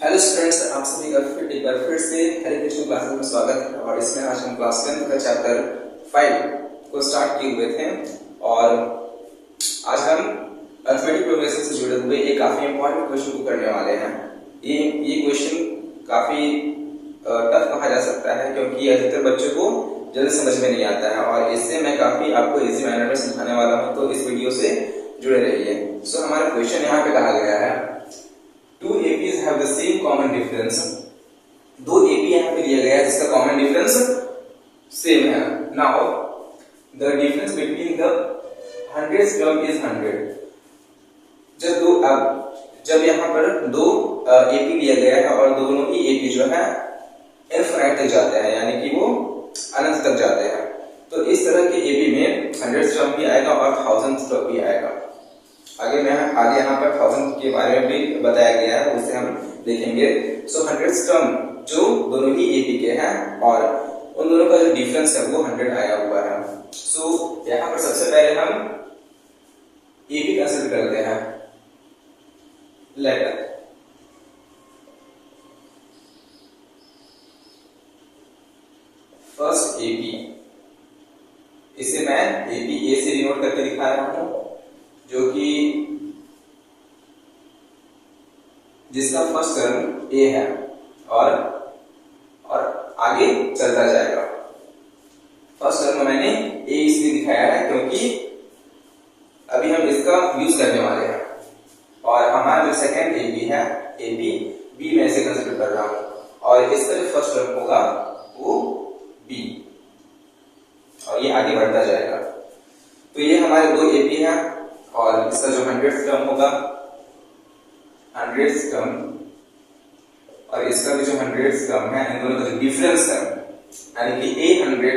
Hello students, आप सभी का एक बार फिर से हरे कृष्ण क्लासेस में स्वागत है। और इसमें आज हम क्लास 10 का चैप्टर 5 को स्टार्ट किए हुए थे और आज हम अरिथमेटिक प्रोग्रेशन से जुड़े हुए एक काफी इंपॉर्टेंट क्वेश्चन को करने वाले हैं। ये क्वेश्चन काफी टफ कहा जा सकता है क्योंकि अधिकतर बच्चों को जल्दी समझ में नहीं आता है और इससे मैं काफी आपको इजी मैनर में समझाने वाला हूँ, तो इस वीडियो से जुड़े रहिए। सो हमारा क्वेश्चन यहाँ पे कहा गया है Two APs have the same common difference. दो AP यहाँ पे दिया गया है जिसका common difference same है। Now the difference between the hundredths term is 100. जब यहाँ पर दो AP दिया गया है और दोनों ही AP जो है इनफिनिट तक जाते हैं, यानी कि वो अनंत तक जाते हैं, तो इस तरह के AP में हंड्रेड्स टर्म भी आएगा और थाउजेंड्स टर्म भी आएगा। आगे यहाँ पर थाउजेंड के बारे में भी बताया गया है, उसे हम देखेंगे। सो हंड्रेड्स टर्म जो दोनों ही एपी के हैं और उन दोनों का जो डिफरेंस है वो 100 आया हुआ है। सो यहाँ पर सबसे पहले हम एपी कंसीडर करते हैं। लेट फर्स्ट एपी, इसे मैं एपी ए से डिनोट करके दिखा रहा हूं, जो कि जिसका फर्स्ट टर्म ए है और आगे चलता जाएगा। फर्स्ट टर्म मैंने ए इसलिए दिखाया है क्योंकि अभी हम इसका यूज करने वाले हैं और हमारा जो सेकंड एपी है एपी बी में से कंसीडर कर रहा हूं और इसका जो फर्स्ट टर्म होगा वो बी और ये आगे बढ़ता जाएगा। तो ये हमारे दो एपी हैं और इसका जो हंड्रेड्स टर्म होगा हंड्रेड्स टर्म और इसका भी जो हंड्रेड्स टर्म है, इन दोनों का जो डिफरेंस है यानी कि ए 100,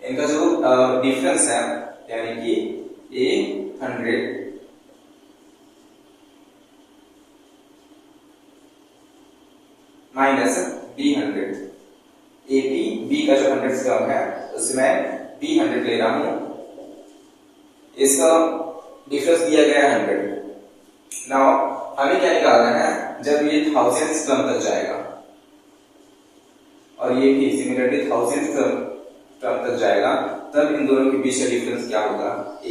इनका जो डिफरेंस है यानी कि ए 100 माइनस बी 100। एपी बी का जो हंड्रेड्स टर्म है उसे मैं बी 100 ले रहा हूं, इसका डिफरेंस दिया गया है 100। नाउ हमें क्या निकालना है, जब ये थाउजेंड्स टर्म तक जाएगा और ये भी सिमिलरली थाउजेंड्स टर्म तक जाएगा, तब इन दोनों के बीच का डिफरेंस क्या होगा, ए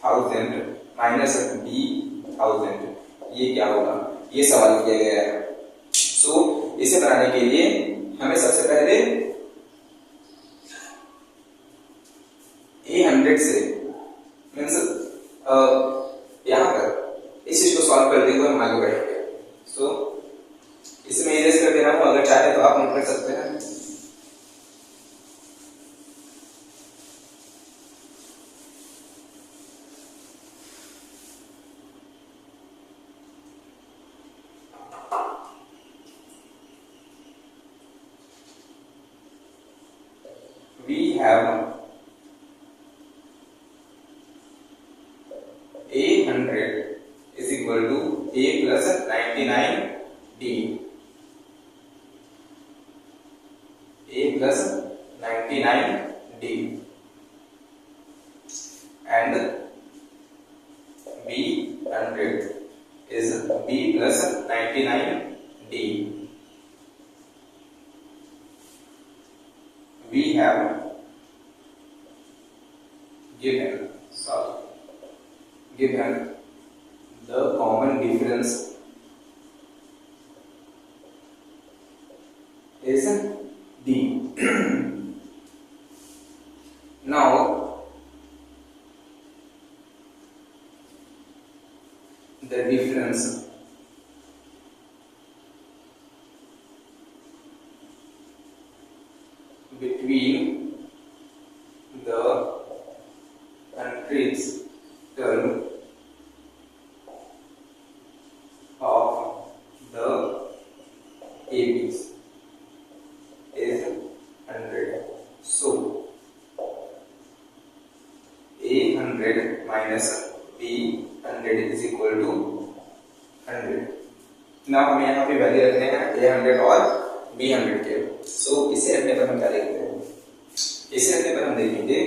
1000 माइनस बी 1000, ये क्या होगा, ये सवाल किया गया है। सो इसे बनाने के लिए हमें सबसे पहले ए 100 से मीन्स यहाँ पर इस चीज को सॉल्व करते हुए हम आगे बढ़ेंगे। सो इसमें इरेज कर दे रहा हूं, अगर चाहे तो आप नोट कर सकते हैं। We have A 100 is equal to A plus 99D. A plus 99D and B 100 is B plus 99D. We have given the common difference is D. Now the difference between the hundredths term of the ABs is 100. So A 100 minus B 100 is equal to 100. Now हमें यहाँ पे value रखने हैं A 100 और B 100 के। सो इसे रखने पर हम क्या देखते हैं, इसे रखने पर हम देखेंगे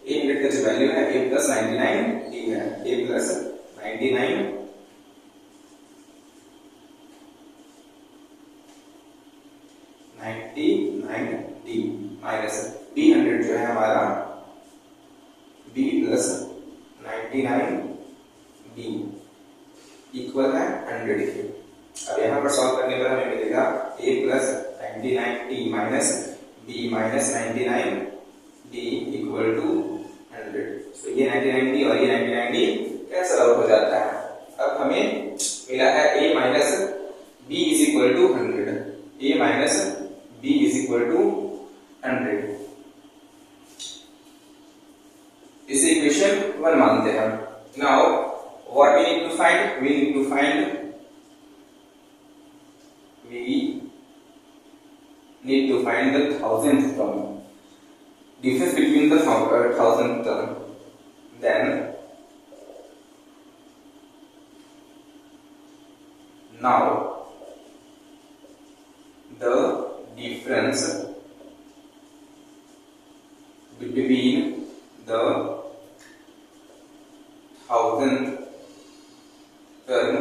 A 100 का जो वैल्यू है A plus 99 D है, A plus 99 99d minus b100 जो है हमारा b प्लस 99d इक्वल है 100 के। अब यहाँ पर सॉल्व करने पर हमें मिलेगा a plus 99d minus b minus 99d equal to 100। तो ये 99d और ये 99d कैंसल आउट हो जाता है। अब हमें मिला है a minus b is equal to 100, a minus b is equal to 100। इसे इक्वेशन 1 मानते हैं। Now what we need to find, we need to find the thousandth term, difference between the thousandth term. Then now the difference between the thousandth term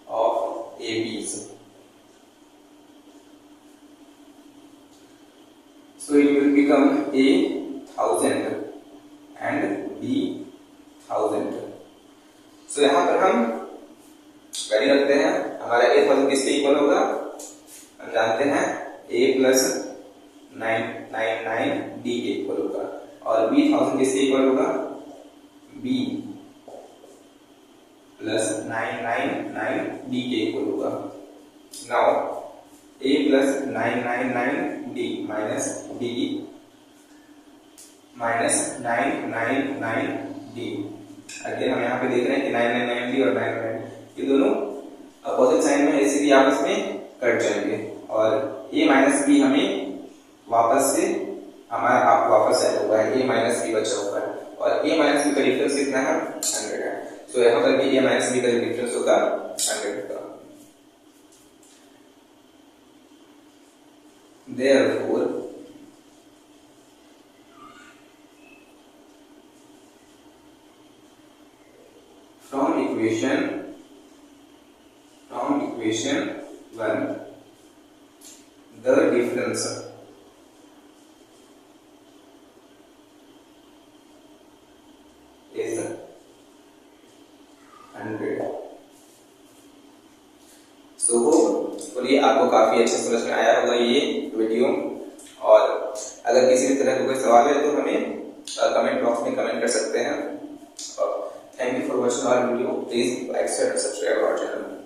of ABs. So it will become a 1000 and b 1000. So यहाँ पर हम value रखते हैं। हमारा a 1000 किसके equal होगा, हम जानते हैं a प्लस 999d के इक्वल होगा, और b 1000 किसके इक्वल होगा, b प्लस 999d के इक्वल होगा। Now a plus 999d minus b minus 999d। Again हम यहाँ पे देख रहे हैं कि 999d और 999 ये दोनों अपोजिट साइन में, इसीलिए आपस में कट जाएंगे, और a माइनस b हमें वापस से हमारा वापस आया हुआ है, a माइनस b बचा हुआ है, और a माइनस b का डिफरेंस कितना है, 100 है। तो यहाँ पर भी a माइनस b का डिफरेंस होगा 100 का। Therefore, from equation 1, the difference is 100. So ये आपको काफी अच्छे समझ में आया होगा ये वीडियो, और अगर किसी भी तरह का कोई सवाल है तो हमें कमेंट बॉक्स में कमेंट कर सकते हैं। Thank you for watching our video. Please like, share, subscribe our channel.